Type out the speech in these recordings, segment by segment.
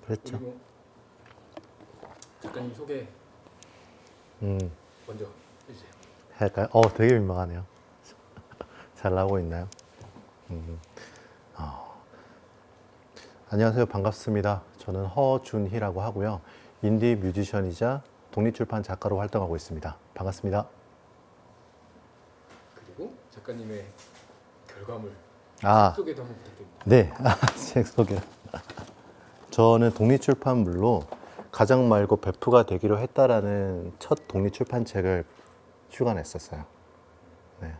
그랬죠. 그리고 작가님 소개 음, 먼저 해주세요. 할까요? 되게 민망하네요. 잘 나오고 있나요? 음, 안녕하세요. 반갑습니다. 저는 허준희라고 하고요. 인디 뮤지션이자 독립출판 작가로 활동하고 있습니다. 반갑습니다. 그리고 작가님의 결과물 아, 소개도 한번 부탁드립니다. 네. 책 소개. 저는 독립출판물로 가장 말고 베프가 되기로 했다라는 첫 독립출판책을 출간했었어요. 네.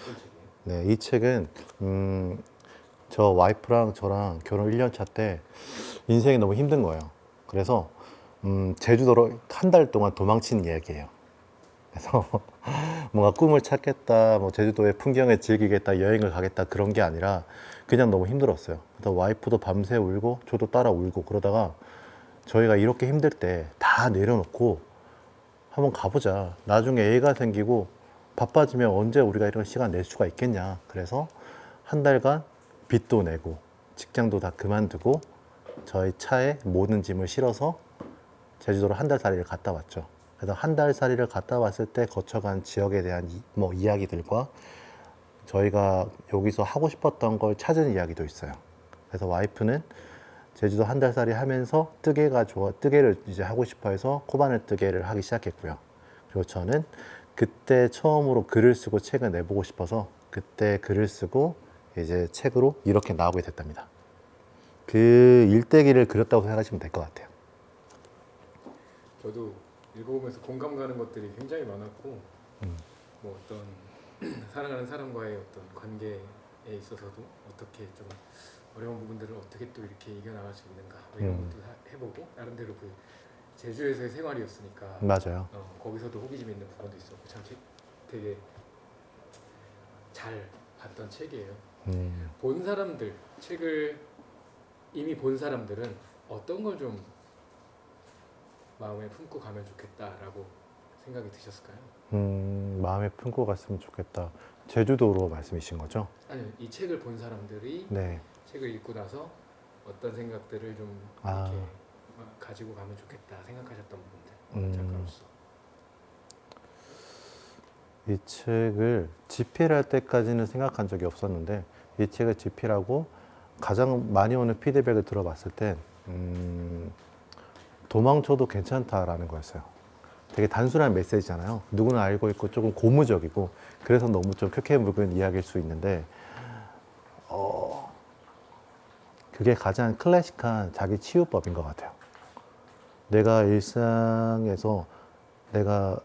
어떤 책이에요? 네, 이 책은 저 와이프랑 저랑 결혼 1년 차 때 인생이 너무 힘든 거예요. 그래서 제주도로 한 달 동안 도망친 이야기예요. 그래서 뭔가 꿈을 찾겠다, 뭐 제주도의 풍경을 즐기겠다, 여행을 가겠다 그런 게 아니라 그냥 너무 힘들었어요. 그래서 와이프도 밤새 울고 저도 따라 울고 그러다가 저희가 이렇게 힘들 때 다 내려놓고 한번 가보자. 나중에 애가 생기고 바빠지면 언제 우리가 이런 시간 낼 수가 있겠냐. 그래서 한 달간 빚도 내고 직장도 다 그만두고 저희 차에 모든 짐을 실어서 제주도로 한 달 살이를 갔다 왔죠. 그래서 한 달 살이를 갔다 왔을 때 거쳐간 지역에 대한 이야기들과 저희가 여기서 하고 싶었던 걸 찾은 이야기도 있어요. 그래서 와이프는 제주도 한 달 살이 하면서 뜨개를 이제 하고 싶어 해서 코바늘 뜨개를 하기 시작했고요. 그리고 저는 그때 처음으로 글을 쓰고 책을 내보고 싶어서 그때 글을 쓰고 이제 책으로 이렇게 나오게 됐답니다. 그 일대기를 그렸다고 생각하시면 될 것 같아요. 저도 읽어보면서 공감 가는 것들이 굉장히 많았고 뭐 어떤 사랑하는 사람과의 어떤 관계에 있어서도 어떻게 좀 어려운 부분들을 어떻게 또 이렇게 이겨나갈 수 있는가 뭐 이런 것도 해보고 나름대로 그 제주에서의 생활이었으니까 맞아요. 거기서도 호기심 있는 부분도 있었고 참 되게 잘 봤던 책이에요. 본 사람들 책을 이미 본 사람들은 어떤 걸 좀 마음에 품고 가면 좋겠다라고 생각이 드셨을까요? 마음에 품고 갔으면 좋겠다. 제주도로 말씀이신 거죠? 아니요, 이 책을 본 사람들이 네. 책을 읽고 나서 어떤 생각들을 좀 아. 이렇게 가지고 가면 좋겠다 생각하셨던 부분들 작가로서. 이 책을 집필할 때까지는 생각한 적이 없었는데 이 책을 집필하고 가장 많이 오는 피드백을 들어봤을 때 도망쳐도 괜찮다라는 거였어요. 되게 단순한 메시지잖아요. 누구나 알고 있고 조금 고무적이고 그래서 너무 좀 쾌쾌 묵은 이야기일 수 있는데 그게 가장 클래식한 자기 치유법인 것 같아요. 내가 일상에서 내가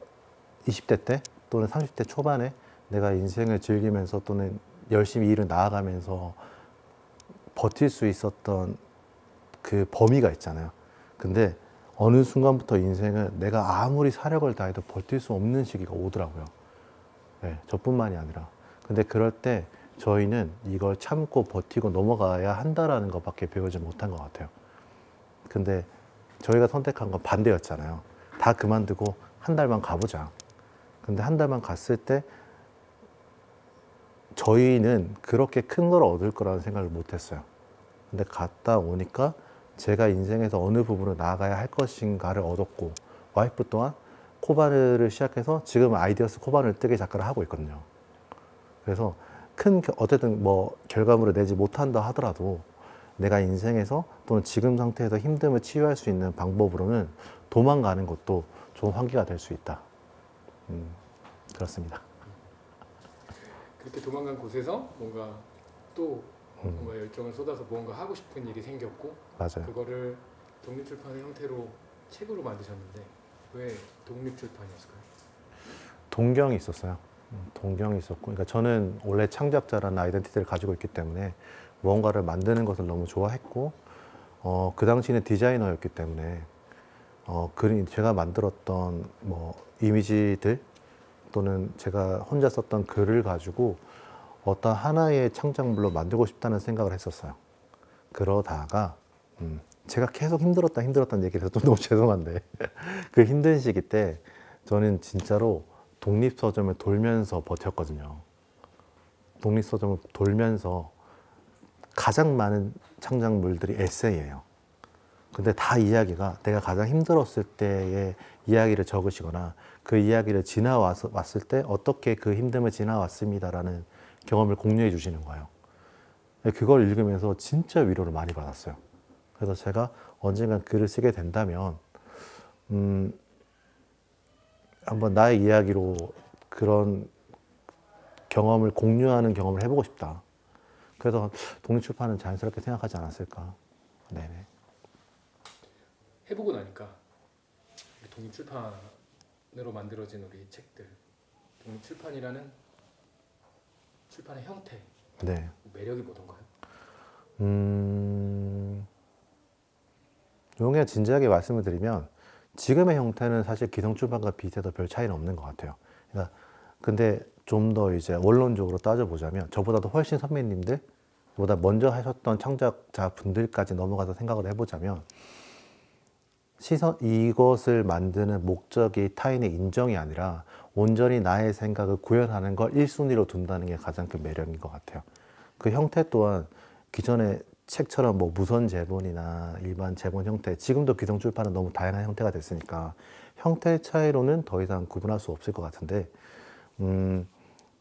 20대 때 또는 30대 초반에 내가 인생을 즐기면서 또는 열심히 일을 나아가면서 버틸 수 있었던 그 범위가 있잖아요. 근데 어느 순간부터 인생은 내가 아무리 사력을 다해도 버틸 수 없는 시기가 오더라고요. 네, 저뿐만이 아니라. 근데 그럴 때 저희는 이걸 참고 버티고 넘어가야 한다라는 것밖에 배우지 못한 것 같아요. 근데 저희가 선택한 건 반대였잖아요. 다 그만두고 한 달만 가보자. 근데 한 달만 갔을 때 저희는 그렇게 큰 걸 얻을 거라는 생각을 못 했어요. 근데 갔다 오니까 제가 인생에서 어느 부분으로 나아가야 할 것인가를 얻었고 와이프 또한 코바늘을 시작해서 지금 아이디어스 코바늘 뜨개 작가를 하고 있거든요. 그래서 어쨌든 뭐 결과물을 내지 못한다 하더라도 내가 인생에서 또는 지금 상태에서 힘듦을 치유할 수 있는 방법으로는 도망가는 것도 좋은 환기가 될 수 있다. 그렇습니다. 그렇게 도망간 곳에서 뭔가 또 뭔가 열정을 쏟아서 뭔가 하고 싶은 일이 생겼고 맞아요. 그거를 독립출판의 형태로 책으로 만드셨는데 왜 독립출판이었을까요? 동경이 있었어요. 동경이 있었고, 그러니까 저는 원래 창작자라는 아이덴티티를 가지고 있기 때문에 무언가를 만드는 것을 너무 좋아했고, 그 당시에는 디자이너였기 때문에 제가 만들었던 뭐 이미지들 또는 제가 혼자 썼던 글을 가지고 어떤 하나의 창작물로 만들고 싶다는 생각을 했었어요. 그러다가 제가 계속 힘들었다는 얘기를 해서 좀 너무 죄송한데 그 힘든 시기 때 저는 진짜로 독립서점을 돌면서 버텼거든요. 독립서점을 돌면서 가장 많은 창작물들이 에세이예요. 근데 다 이야기가 내가 가장 힘들었을 때의 이야기를 적으시거나 그 이야기를 왔을 때 어떻게 그 힘듦을 지나왔습니다라는 경험을 공유해 주시는 거예요. 그걸 읽으면서 진짜 위로를 많이 받았어요. 그래서 제가 언젠간 글을 쓰게 된다면 한번 나의 이야기로 그런 경험을 공유하는 경험을 해보고 싶다. 그래서 독립출판은 자연스럽게 생각하지 않았을까. 네네. 해보고 나니까 독립출판으로 만들어진 우리 책들, 독립출판이라는 출판의 형태, 네. 매력이 뭐던가요? 용해 진지하게 말씀을 드리면 지금의 형태는 사실 기성출판과 비슷해도 별 차이는 없는 것 같아요. 그러니까 근데 좀 더 이제 원론적으로 따져보자면 저보다도 훨씬 선배님들 보다 먼저 하셨던 창작자 분들까지 넘어가서 생각을 해보자면 이것을 만드는 목적이 타인의 인정이 아니라 온전히 나의 생각을 구현하는 걸 1순위로 둔다는 게 가장 큰 매력인 것 같아요. 그 형태 또한 기존의 책처럼 뭐 무선 제본이나 일반 제본 형태, 지금도 기성출판은 너무 다양한 형태가 됐으니까 형태의 차이로는 더 이상 구분할 수 없을 것 같은데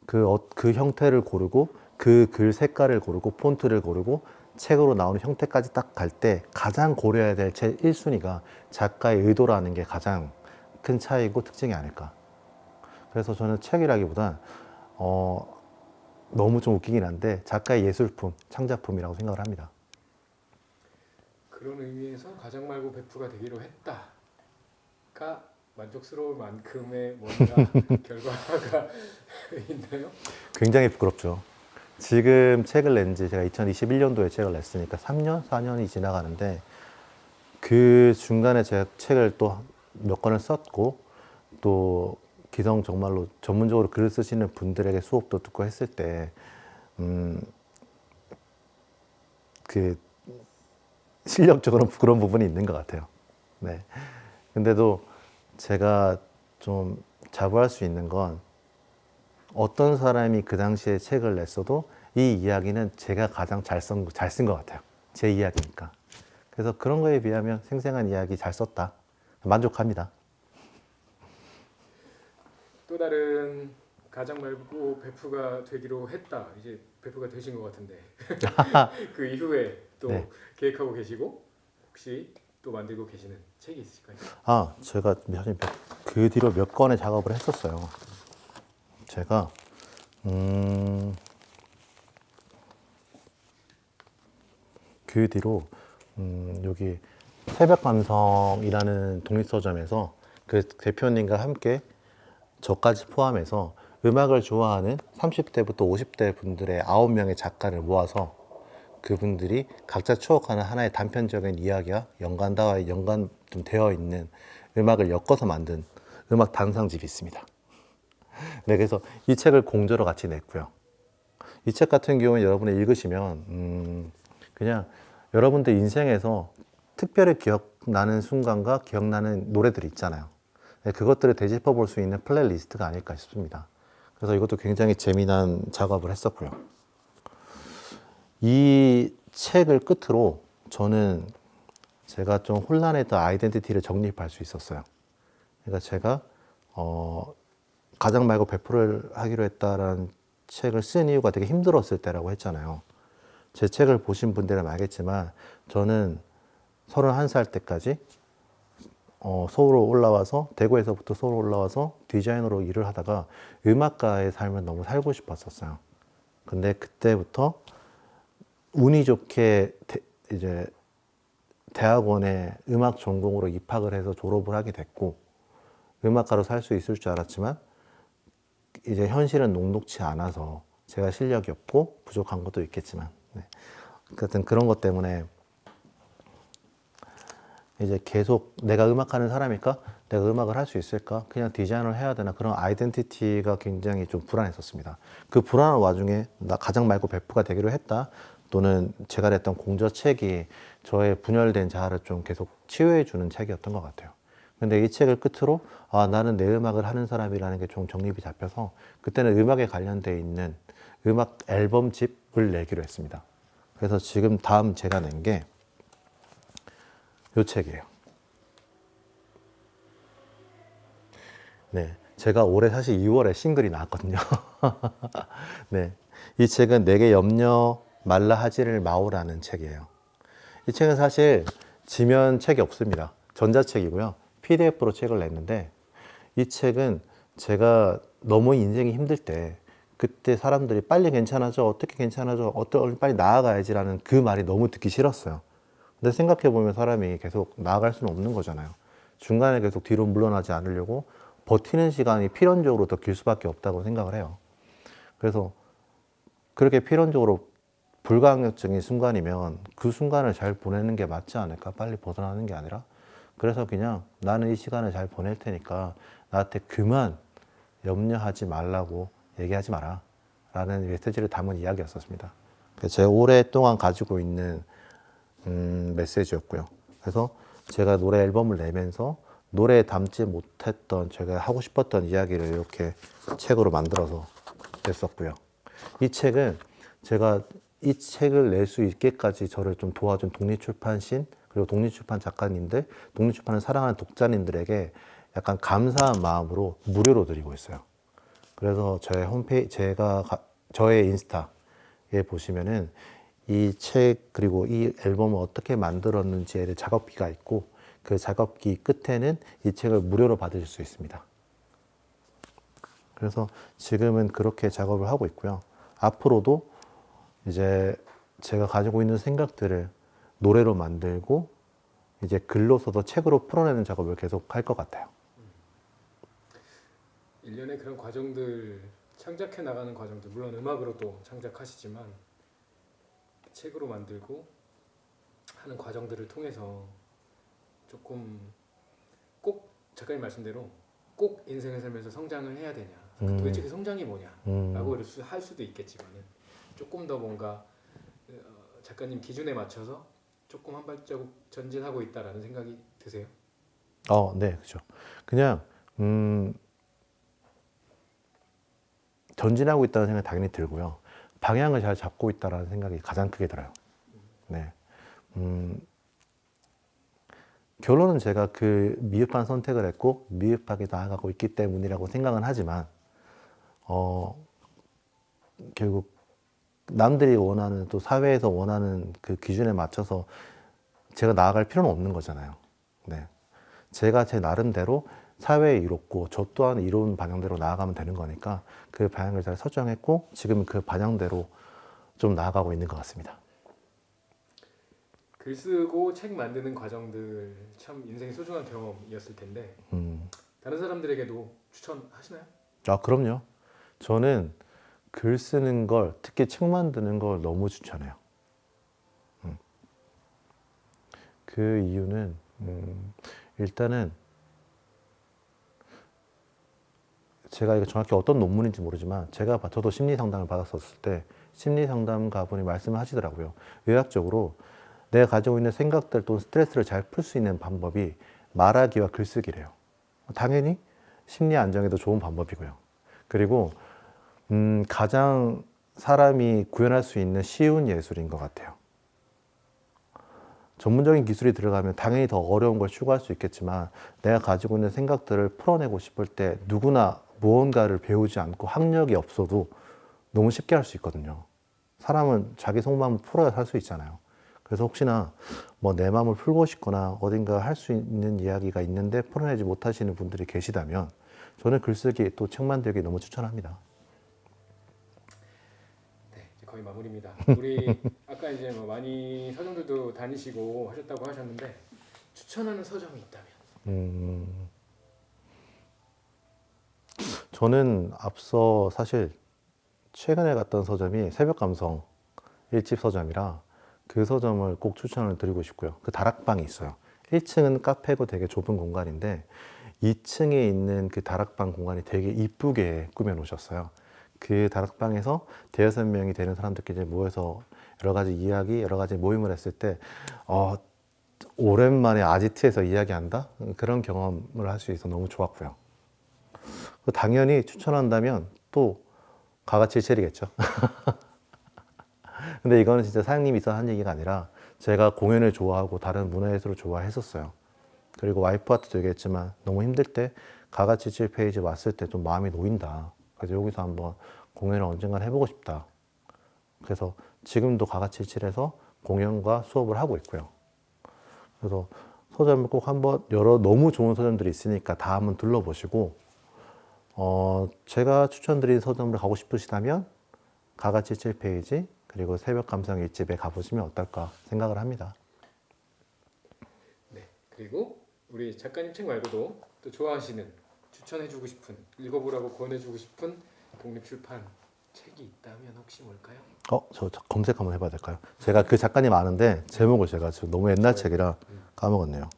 그 형태를 고르고 그 글 색깔을 고르고 폰트를 고르고 책으로 나오는 형태까지 딱 갈 때 가장 고려해야 될 제 1순위가 작가의 의도라는 게 가장 큰 차이고 특징이 아닐까. 그래서 저는 책이라기보단 너무 좀 웃기긴 한데 작가의 예술품, 창작품이라고 생각을 합니다. 그런 의미에서 가장 말고 베프가 되기로 했다가 만족스러울 만큼의 뭔가 결과가 있나요? 굉장히 부끄럽죠. 지금 책을 낸 지 제가 2021년도에 책을 냈으니까 3년, 4년이 지나가는데 그 중간에 제가 책을 또 몇 권을 썼고 또 기성 정말로 전문적으로 글을 쓰시는 분들에게 수업도 듣고 했을 때 그 실력적으로 그런 부분이 있는 것 같아요. 네. 근데도 제가 좀 자부할 수 있는 건 어떤 사람이 그 당시에 책을 냈어도 이 이야기는 제가 가장 잘 쓴 것 같아요. 제 이야기니까. 그래서 그런 거에 비하면 생생한 이야기 잘 썼다. 만족합니다. 또 다른 가장 말고 베프가 되기로 했다. 이제 베프가 되신 것 같은데 그 이후에 또 네. 계획하고 계시고 혹시 또 만들고 계시는 책이 있으실까요? 제가 사실 그 뒤로 몇 건의 작업을 했었어요. 제가 그 뒤로 여기 새벽감성이라는 독립서점에서 그 대표님과 함께 저까지 포함해서 음악을 좋아하는 30대부터 50대 분들의 9명의 작가를 모아서 그분들이 각자 추억하는 하나의 단편적인 이야기와 연관다와 연관 좀 되어 있는 음악을 엮어서 만든 음악 단상집이 있습니다. 네, 그래서 이 책을 공저로 같이 냈고요. 이 책 같은 경우는 여러분이 읽으시면 그냥 여러분들 인생에서 특별히 기억나는 순간과 기억나는 노래들이 있잖아요. 네, 그것들을 되짚어 볼 수 있는 플레이리스트가 아닐까 싶습니다. 그래서 이것도 굉장히 재미난 작업을 했었고요. 이 책을 끝으로 저는 제가 좀 혼란했던 아이덴티티를 정립할 수 있었어요. 그러니까 제가 가장 말고 배포를 하기로 했다라는 책을 쓴 이유가 되게 힘들었을 때라고 했잖아요. 제 책을 보신 분들은 알겠지만 저는 31살 때까지 서울로 올라와서 대구에서부터 서울로 올라와서 디자이너로 일을 하다가 음악가의 삶을 너무 살고 싶었었어요. 근데 그때부터 운이 좋게 이제 대학원에 음악 전공으로 입학을 해서 졸업을 하게 됐고 음악가로 살 수 있을 줄 알았지만 이제 현실은 녹록치 않아서 제가 실력이 없고 부족한 것도 있겠지만 하여튼 그런 것 때문에 이제 계속 내가 음악하는 사람일까? 내가 음악을 할 수 있을까? 그냥 디자인을 해야 되나? 그런 아이덴티티가 굉장히 좀 불안했었습니다. 그 불안한 와중에 나 가장 말고 베프가 되기로 했다. 또는 제가 냈던 공저책이 저의 분열된 자아를 좀 계속 치유해 주는 책이었던 것 같아요. 근데 이 책을 끝으로 나는 내 음악을 하는 사람이라는 게 좀 정립이 잡혀서 그때는 음악에 관련돼 있는 음악 앨범집을 내기로 했습니다. 그래서 지금 다음 제가 낸 게 요 책이에요. 네, 제가 올해 사실 2월에 싱글이 나왔거든요. 네, 이 책은 내게 염려 말라 하지를 마오라는 책이에요. 이 책은 사실 지면 책이 없습니다. 전자책이고요. PDF로 책을 냈는데 이 책은 제가 너무 인생이 힘들 때 그때 사람들이 빨리 괜찮아져, 어떻게 괜찮아져, 어떻게 빨리 나아가야지라는 그 말이 너무 듣기 싫었어요. 근데 생각해보면 사람이 계속 나아갈 수는 없는 거잖아요. 중간에 계속 뒤로 물러나지 않으려고 버티는 시간이 필연적으로 더 길 수밖에 없다고 생각을 해요. 그래서 그렇게 필연적으로 불가항력적인 순간이면 그 순간을 잘 보내는 게 맞지 않을까? 빨리 벗어나는 게 아니라. 그래서 그냥 나는 이 시간을 잘 보낼 테니까 나한테 그만 염려하지 말라고 얘기하지 마라 라는 메시지를 담은 이야기였었습니다. 그래서 제가 오랫동안 가지고 있는 메시지였고요. 그래서 제가 노래 앨범을 내면서 노래에 담지 못했던 제가 하고 싶었던 이야기를 이렇게 책으로 만들어서 냈었고요. 이 책은 제가 이 책을 낼 수 있게까지 저를 좀 도와준 독립출판신 그리고 독립출판 작가님들, 독립출판을 사랑하는 독자님들에게 약간 감사한 마음으로 무료로 드리고 있어요. 그래서 저의 홈페이지, 저의 인스타에 보시면은 이 책 그리고 이 앨범을 어떻게 만들었는지에 대해 작업기가 있고 그 작업기 끝에는 이 책을 무료로 받으실 수 있습니다. 그래서 지금은 그렇게 작업을 하고 있고요. 앞으로도 이제 제가 가지고 있는 생각들을 노래로 만들고 이제 글로 써서 책으로 풀어내는 작업을 계속 할 것 같아요. 일련의 그런 과정들, 창작해 나가는 과정들, 물론 음악으로도 창작하시지만 책으로 만들고 하는 과정들을 통해서 조금 꼭 작가님 말씀대로 꼭 인생을 살면서 성장을 해야 되냐, 도대체 그 성장이 뭐냐라고 할 수도 있겠지만 조금 더 뭔가 작가님 기준에 맞춰서 조금 한 발자국 전진하고 있다라는 생각이 드세요? 네, 그렇죠. 그냥 전진하고 있다는 생각이 당연히 들고요. 방향을 잘 잡고 있다는 생각이 가장 크게 들어요. 네. 결론은 제가 그 미흡한 선택을 했고 미흡하게 나아가고 있기 때문이라고 생각은 하지만 결국 남들이 원하는 또 사회에서 원하는 그 기준에 맞춰서 제가 나아갈 필요는 없는 거잖아요. 네. 제가 제 나름대로 사회에 이롭고 저 또한 이로운 방향대로 나아가면 되는 거니까 그 방향을 잘 설정했고 지금 그 방향대로 좀 나아가고 있는 것 같습니다. 글 쓰고 책 만드는 과정들 참 인생의 소중한 경험이었을 텐데 다른 사람들에게도 추천하시나요? 그럼요. 저는 글 쓰는 걸, 특히 책 만드는 걸 너무 추천해요. 그 이유는 일단은 제가 이거 정확히 어떤 논문인지 모르지만 저도 심리 상담을 받았었을 때 심리 상담가분이 말씀을 하시더라고요. 의학적으로 내가 가지고 있는 생각들 또는 스트레스를 잘 풀 수 있는 방법이 말하기와 글쓰기래요. 당연히 심리 안정에도 좋은 방법이고요. 그리고 가장 사람이 구현할 수 있는 쉬운 예술인 것 같아요. 전문적인 기술이 들어가면 당연히 더 어려운 걸 추구할 수 있겠지만 내가 가지고 있는 생각들을 풀어내고 싶을 때 누구나 무언가를 배우지 않고 학력이 없어도 너무 쉽게 할 수 있거든요. 사람은 자기 속마음을 풀어야 살 수 있잖아요. 그래서 혹시나 뭐 내 마음을 풀고 싶거나 어딘가 할 수 있는 이야기가 있는데 풀어내지 못하시는 분들이 계시다면 저는 글쓰기 또 책 만들기 너무 추천합니다. 네, 이제 거의 마무리입니다. 우리 아까 이제 뭐 많이 서점들도 다니시고 하셨다고 하셨는데 추천하는 서점이 있다면? 저는 앞서 사실 최근에 갔던 서점이 새벽감성 1집 서점이라 그 서점을 꼭 추천을 드리고 싶고요. 그 다락방이 있어요. 1층은 카페고 되게 좁은 공간인데 2층에 있는 그 다락방 공간이 되게 이쁘게 꾸며 놓으셨어요. 그 다락방에서 대여섯 명이 되는 사람들끼리 모여서 여러 가지 이야기, 여러 가지 모임을 했을 때 오랜만에 아지트에서 이야기한다? 그런 경험을 할 수 있어서 너무 좋았고요. 당연히 추천한다면 또 가가칠첼이겠죠. 근데 이거는 진짜 사장님이 있어서 한 얘기가 아니라 제가 공연을 좋아하고 다른 문화예술을 좋아했었어요. 그리고 와이프한테도 얘기했지만 너무 힘들 때 가가치 7페이지 왔을 때 좀 마음이 놓인다. 그래서 여기서 한번 공연을 언젠간 해보고 싶다. 그래서 지금도 가가치 7에서 공연과 수업을 하고 있고요. 그래서 서점을 꼭 한번 여러 너무 좋은 서점들이 있으니까 다 한번 둘러보시고 제가 추천드린 서점을 가고 싶으시다면 가가치 7페이지 그리고 새벽 감성 일집에 가보시면 어떨까 생각을 합니다. 네. 그리고 우리 작가님 책 말고도 또 좋아하시는 추천해주고 싶은 읽어보라고 권해주고 싶은 독립출판 책이 있다면 혹시 뭘까요? 저 검색 한번 해봐야 될까요? 제가 그 작가님 아는데 제목을 제가 지금 너무 옛날 책이라 까먹었네요.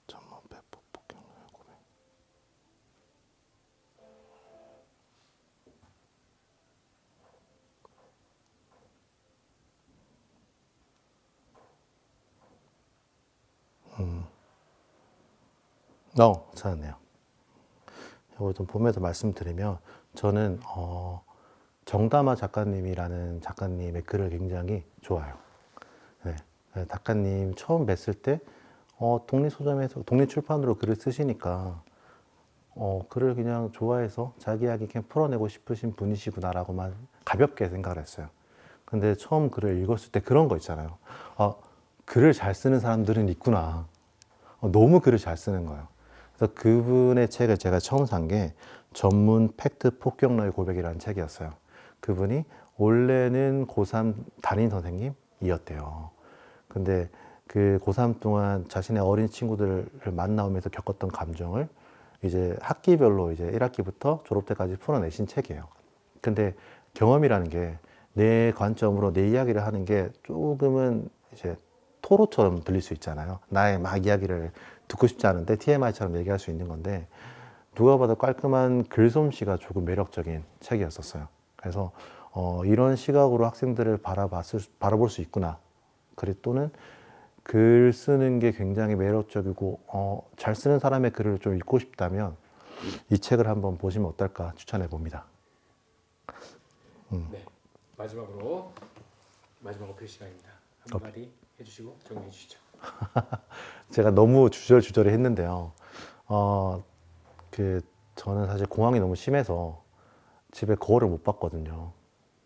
전문 배포 폭격로의 고백. 찾았네요. 이거 좀 보면서 말씀드리면 저는 정다마 작가님이라는 작가님의 글을 굉장히 좋아요. 네. 작가님 처음 뵀을 때 독립서점에서 독립출판으로 글을 쓰시니까 글을 그냥 좋아해서 자기 이야기 그냥 풀어내고 싶으신 분이시구나라고만 가볍게 생각을 했어요. 근데 처음 글을 읽었을 때 그런 거 있잖아요. 글을 잘 쓰는 사람들은 있구나. 너무 글을 잘 쓰는 거예요. 그래서 그분의 책을 제가 처음 산 게 전문 팩트 폭격러의 고백이라는 책이었어요. 그분이 원래는 고3 담임 선생님이었대요. 근데 그 고3 동안 자신의 어린 친구들을 만나오면서 겪었던 감정을 이제 학기별로 이제 1학기부터 졸업 때까지 풀어내신 책이에요. 근데 경험이라는 게 내 관점으로 내 이야기를 하는 게 조금은 이제 토로처럼 들릴 수 있잖아요. 나의 막 이야기를 듣고 싶지 않은데 TMI처럼 얘기할 수 있는 건데 누가 봐도 깔끔한 글솜씨가 조금 매력적인 책이었었어요. 그래서 이런 시각으로 학생들을 바라볼 수 있구나. 그리고 또는 글 쓰는 게 굉장히 매력적이고 잘 쓰는 사람의 글을 좀 읽고 싶다면 이 책을 한번 보시면 어떨까 추천해 봅니다. 네. 마지막으로 별 시간입니다. 한마디 해주시고 정리해 주시죠. 제가 너무 주저리 했는데요. 저는 사실 공황이 너무 심해서 집에 거울을 못 봤거든요.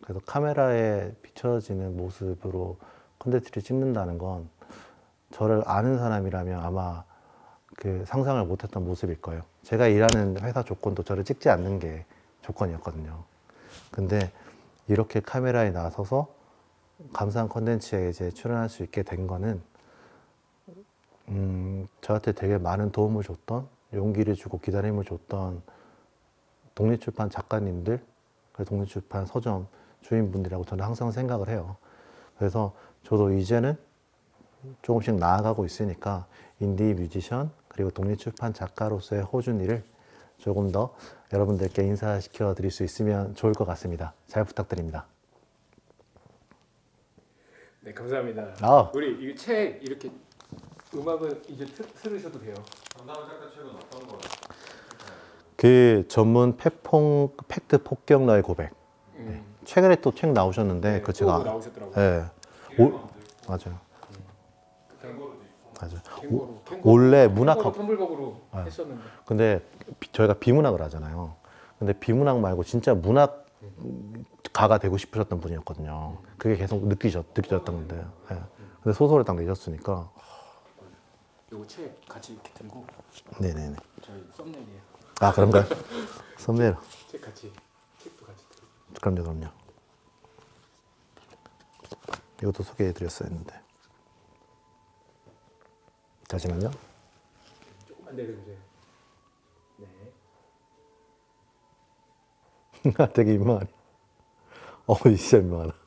그래서 카메라에 비춰지는 모습으로 콘텐츠를 찍는다는 건 저를 아는 사람이라면 아마 그 상상을 못했던 모습일 거예요. 제가 일하는 회사 조건도 저를 찍지 않는 게 조건이었거든요. 근데 이렇게 카메라에 나서서 감사한 콘텐츠에 이제 출연할 수 있게 된 거는 저한테 되게 많은 도움을 줬던, 용기를 주고 기다림을 줬던 독립출판 작가님들, 독립출판 서점 주인분들이라고 저는 항상 생각을 해요. 그래서 저도 이제는 조금씩 나아가고 있으니까 인디 뮤지션 그리고 독립출판 작가로서의 호준이를 조금 더 여러분들께 인사시켜 드릴 수 있으면 좋을 것 같습니다. 잘 부탁드립니다. 네, 감사합니다. 아. 우리 이 책 이렇게 음악은 이제 틀으셔도 돼요. 정다운 작가 책은 어떤 거? 그 전문 팩트 폭격러의 고백. 네. 최근에 또 책 나오셨는데 네, 그 제가 나오셨더라고요. 네. 맞아요. 캥거루도 있고. 맞아요. 캥거루 원래 문학학 텀블벅으로 했었는데. 근데 저희가 비문학을 하잖아요. 근데 비문학 말고 진짜 문학가가 되고 싶으셨던 분이었거든요. 그게 계속 느껴졌던 건데. 네. 근데 소설을 딱 내셨으니까. 요거 책 같이 이렇게 들고 네네네. 저희 썸네일이에요. 아, 그런가요? 썸네일. 책도 같이 들고. 그럼요. 이것도 소개해드렸어야 했는데. 잠시만요. 조금만 내려주세요. 네. 되게 민망하네. 진짜 민망하다.